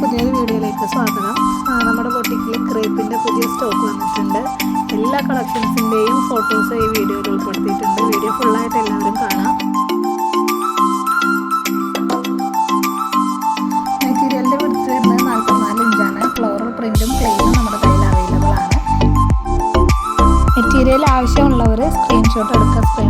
പുതിയൊരു വീഡിയോയിലേക്ക് സ്വാഗതം. നമ്മുടെ ബൊട്ടിക്കിൽ ക്രേപ്പിൻ്റെ പുതിയ സ്റ്റോക്ക് വന്നിട്ടുണ്ട്. എല്ലാ കളക്ഷൻസിൻ്റെയും ഫോട്ടോസ് ഈ വീഡിയോയിൽ ഉൾപ്പെടുത്തിയിട്ടുണ്ട്. വീഡിയോ ഫുള്ളായിട്ട് എല്ലാവരും കാണാം. മെറ്റീരിയലിൻ്റെ വിടുത്ത് വരുന്നത് 44 ഇഞ്ചാണ്. ഫ്ലോറൽ പ്രിൻറ്റും പ്ലെയിനും നമ്മുടെ കയ്യിൽ അവൈലബിൾ ആണ്. മെറ്റീരിയൽ ആവശ്യമുള്ളവർ സ്ക്രീൻഷോട്ട് എടുക്കുക.